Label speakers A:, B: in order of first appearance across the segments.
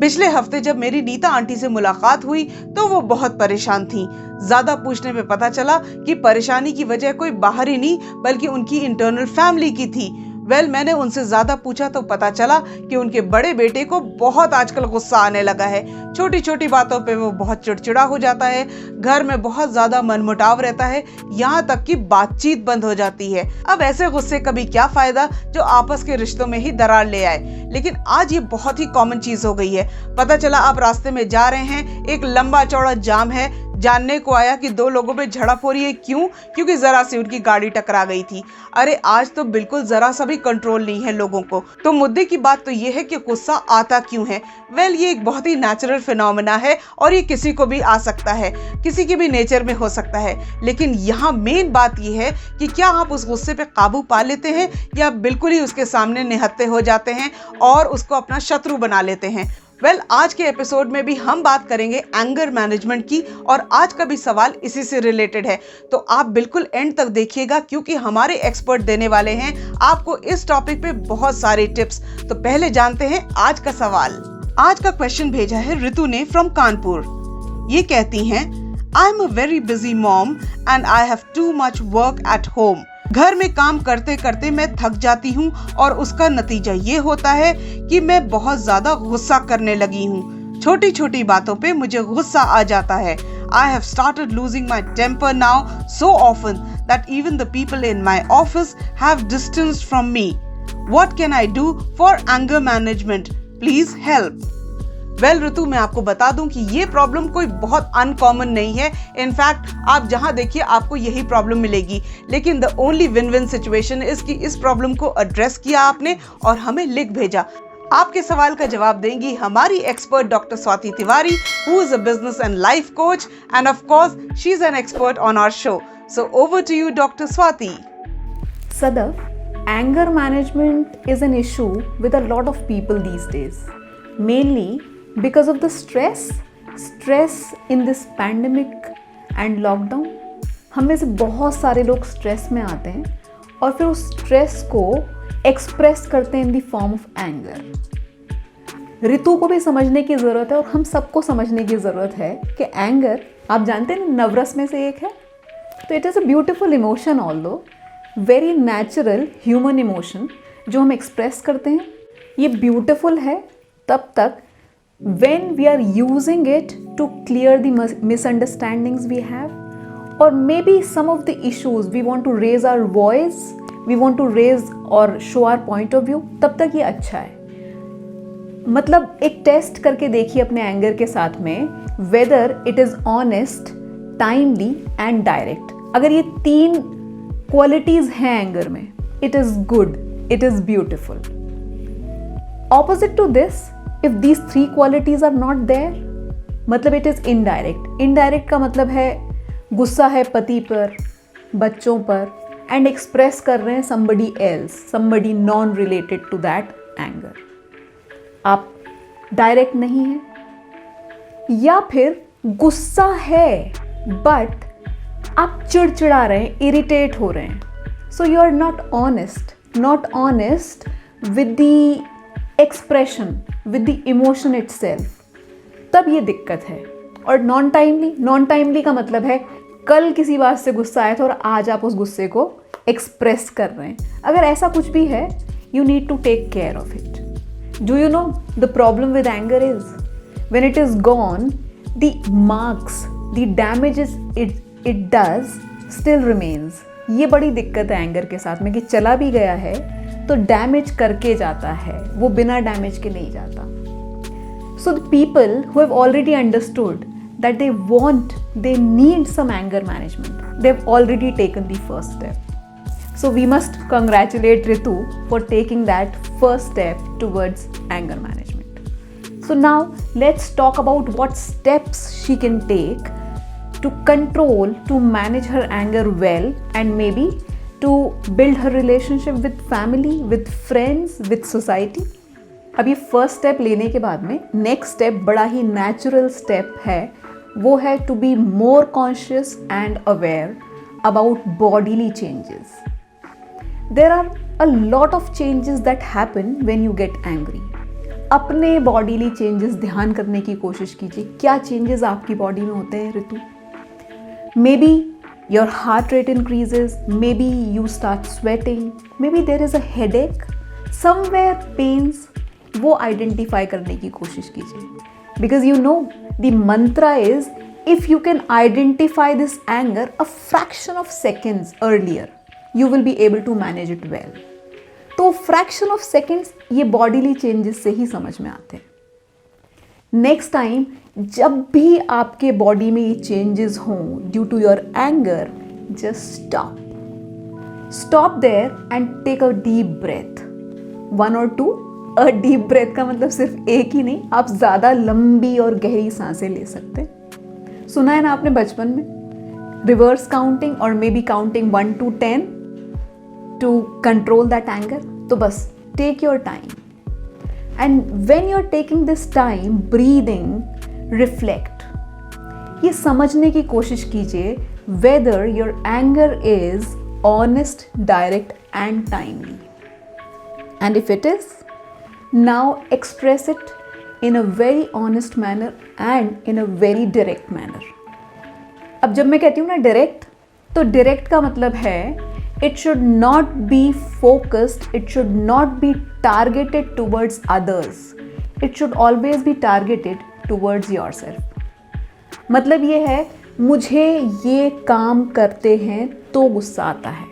A: पिछले हफ्ते जब मेरी नीता आंटी से मुलाकात हुई तो वो बहुत परेशान थी। ज्यादा पूछने पे पता चला कि परेशानी की वजह कोई बाहरी नहीं बल्कि उनकी इंटरनल फैमिली की थी। मैंने उनसे ज्यादा पूछा तो पता चला कि उनके बड़े बेटे को बहुत आजकल गुस्सा आने लगा है। छोटी छोटी बातों पे वो बहुत चिड़चिड़ा हो जाता है। घर में बहुत ज्यादा मनमुटाव रहता है, यहाँ तक कि बातचीत बंद हो जाती है। अब ऐसे गुस्से का भी क्या फायदा जो आपस के रिश्तों में ही दरार ले आए। लेकिन आज ये बहुत ही कॉमन चीज हो गई है। पता चला आप रास्ते में जा रहे हैं, एक लंबा चौड़ा जाम है। जानने को आया कि दो लोगों में झड़प हो रही है। क्यों? क्योंकि जरा सी उनकी गाड़ी टकरा गई थी। अरे आज तो बिल्कुल जरा सा भी कंट्रोल नहीं है लोगों को। तो मुद्दे की बात तो ये है कि गुस्सा आता क्यों है। ये एक बहुत ही नेचुरल फिनोमेना है और ये किसी को भी आ सकता है, किसी के भी नेचर में हो सकता है। लेकिन यहाँ मेन बात ये है कि क्या आप उस गुस्से पे काबू पा लेते हैं या बिल्कुल ही उसके सामने निहत्थे हो जाते हैं और उसको अपना शत्रु बना लेते हैं। आज के एपिसोड में भी हम बात करेंगे एंगर मैनेजमेंट की और आज का भी सवाल इसी से रिलेटेड है। तो आप बिल्कुल एंड तक देखिएगा क्योंकि हमारे एक्सपर्ट देने वाले हैं आपको इस टॉपिक पे बहुत सारे टिप्स। तो पहले जानते हैं आज का सवाल। आज का क्वेश्चन भेजा है ऋतु ने फ्रॉम कानपुर। ये कहती हैं, I am a very busy mom and I have too much work at home. घर में काम करते करते मैं थक जाती हूँ और उसका नतीजा ये होता है कि मैं बहुत ज्यादा गुस्सा करने लगी हूँ। छोटी छोटी बातों पे मुझे गुस्सा आ जाता है। I have started losing my temper now so often that even the people in my office have distanced from me. What can I do for anger management? Please help. ऋतु मैं आपको बता दूं कि ये प्रॉब्लम कोई बहुत अनकॉमन नहीं है। इनफैक्ट आप जहां देखिए आपको यही प्रॉब्लम मिलेगी। लेकिन the only win win situation is कि इस प्रॉब्लम को एड्रेस किया आपने और हमें लिख भेजा। आपके सवाल का जवाब देंगी हमारी expert doctor Swati Tiwari, who is a business and life coach and of course she is an expert on our show. So over to you doctor Swati.
B: Sadaf, anger management is an issue with a lot of people these days, mainly because of the stress in this pandemic and lockdown. हम में से बहुत सारे लोग stress में आते हैं और फिर उस स्ट्रेस को एक्सप्रेस करते हैं in the form of anger. ऋतु को भी समझने की ज़रूरत है और हम सबको समझने की ज़रूरत है कि एंगर, आप जानते हैं ना, नवरस में से एक है। तो it is a beautiful emotion, although very natural human emotion जो हम एक्सप्रेस करते हैं। ये ब्यूटिफुल है तब तक when we are using it to clear the misunderstandings we have, or maybe some of the issues we want to raise our voice, we want to raise or show our point of view, तब तक ये अच्छा है। मतलब एक test करके देखिए अपने एंगर के साथ में, whether it is honest, timely and direct। अगर ये 3 क्वालिटीज हैं एंगर में, it is good, it is beautiful। Opposite to this, if these 3 qualities are not there, मतलब it is indirect। indirect का मतलब है गुस्सा है पति पर, बच्चों पर, एंड एक्सप्रेस कर रहे हैं somebody else, somebody non related to that anger। आप डायरेक्ट नहीं हैं, या फिर गुस्सा है बट आप चिड़चिड़ा रहे हैं, इरिटेट हो रहे हैं। So you are not honest with the expression, with the emotion itself, तब ये दिक्कत है। और नॉन टाइमली का मतलब है कल किसी बात से गुस्सा आया था और आज आप उस गुस्से को एक्सप्रेस कर रहे हैं। अगर ऐसा कुछ भी है, you need to take care of it. Do you know the problem with anger is when it is gone, the marks, the damages it does still remains. ये बड़ी दिक्कत है एंगर के साथ में कि चला भी गया है तो डैमेज करके जाता है, वो बिना डैमेज के नहीं जाता। So the people who have already understood that they need some anger management, they've already taken the first step. So we must congratulate Ritu for taking that first step towards anger management. So now let's talk about what steps she can take to control, to manage her anger well, and maybe to build her relationship with family, with friends, with society. अब ये first step लेने के बाद में next step बड़ा ही natural step है, वो है to be more conscious and aware about bodily changes. There are a lot of changes that happen when you get angry. अपने bodily changes ध्यान करने की कोशिश कीजिए. क्या changes आपकी body में होते हैं ऋतु? Maybe your heart rate increases, maybe you start sweating, maybe there is a headache, somewhere pains, वो identify करने की कोशिश कीजिए. Because you know, the mantra is, if you can identify this anger a fraction of seconds earlier, you will be able to manage it well. तो fraction of seconds ये bodily changes से ही समझ में आते हैं. नेक्स्ट टाइम जब भी आपके बॉडी में ये चेंजेस हों due to your anger, just stop there and take a deep breath, 1 or 2. A deep breath का मतलब सिर्फ एक ही नहीं, आप ज़्यादा लंबी और गहरी सांसें ले सकते हैं. सुना है ना आपने बचपन में, रिवर्स काउंटिंग और maybe counting 1 to 10 to control that anger. तो बस take your time. And when you're taking this time, breathing, reflect. ये समझने की कोशिश कीजिए whether your anger is honest, direct and timely. And if it is, now express it in a very honest manner and in a very direct manner. अब जब मैं कहती हूँ ना direct, तो direct का मतलब है it should not be focused, it should not be targeted towards others, it should always be targeted towards yourself. मतलब ये है, मुझे ये काम करते हैं तो गुस्सा आता है.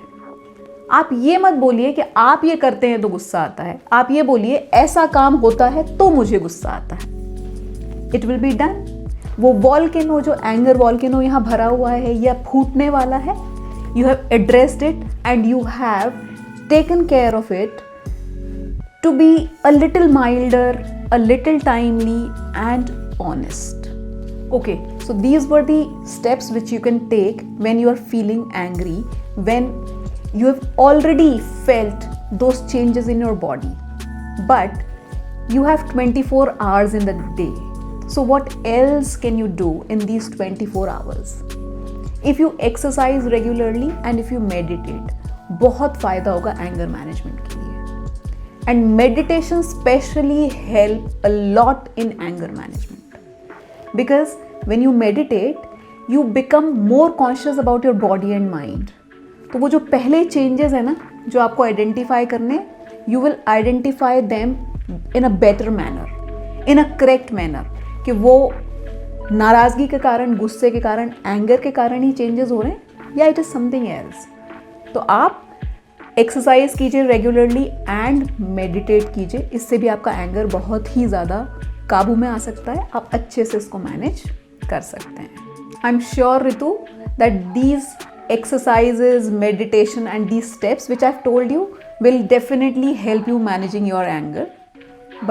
B: आप ये मत बोलिए कि आप ये करते हैं तो गुस्सा आता है, आप ये बोलिए ऐसा काम होता है तो मुझे गुस्सा आता है. It will be done. वो वॉल्केनो, जो एंगर वॉल्केनो यहाँ भरा हुआ है या फूटने वाला है, you have addressed it and you have taken care of it to be a little milder, a little timely and honest. Okay, so these were the steps which you can take when you are feeling angry, when you have already felt those changes in your body, but you have 24 hours in the day. So what else can you do in these 24 hours? If you exercise regularly and if you meditate, बहुत फ़ायदा होगा anger management के लिए. And meditation specially help a lot in anger management, because when you meditate you become more conscious about your body and mind. तो वो जो पहले changes है ना जो आपको आइडेंटिफाई करने, you will identify them in a better manner, in a correct manner, कि वो नाराज़गी के कारण, गुस्से के कारण, एंगर के कारण ही चेंजेस हो रहे हैं या इट इज़ समथिंग एल्स. तो आप एक्सरसाइज कीजिए रेगुलरली एंड मेडिटेट कीजिए, इससे भी आपका एंगर बहुत ही ज़्यादा काबू में आ सकता है, आप अच्छे से इसको मैनेज कर सकते हैं. I am sure Ritu that these exercises, meditation and these steps which I've told you will definitely help you managing your anger.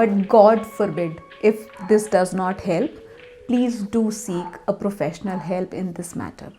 B: But God forbid, if this does not help, please do seek a professional help in this matter.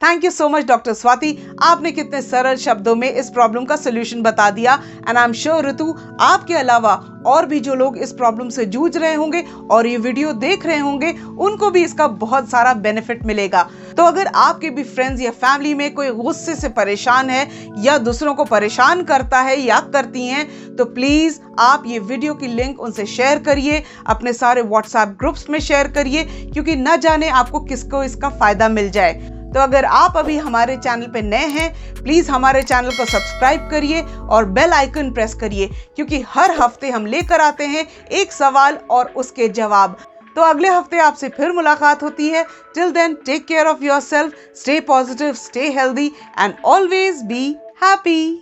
A: Thank you so much doctor Swati, आपने कितने सरल शब्दों में इस problem का solution बता दिया. And I am sure ऋतु, आपके अलावा और भी जो लोग इस प्रॉब्लम से जूझ रहे होंगे और ये वीडियो देख रहे होंगे, उनको भी इसका बहुत सारा बेनिफिट मिलेगा. तो अगर आपके भी फ्रेंड्स या फैमिली में कोई गुस्से से परेशान है या दूसरों को परेशान करता है या करती हैं, तो प्लीज आप ये वीडियो की लिंक उनसे शेयर करिए, अपने सारे व्हाट्सएप ग्रुप्स में शेयर करिए, क्योंकि न जाने आपको किसको इसका फायदा मिल जाए. तो अगर आप अभी हमारे चैनल पे नए हैं, प्लीज हमारे चैनल को सब्सक्राइब करिए और बेल आइकन प्रेस करिए, क्योंकि हर हफ्ते हम लेकर आते हैं एक सवाल और उसके जवाब. तो अगले हफ्ते आपसे फिर मुलाकात होती है. Till then, take care of yourself, stay positive, stay healthy and always be happy.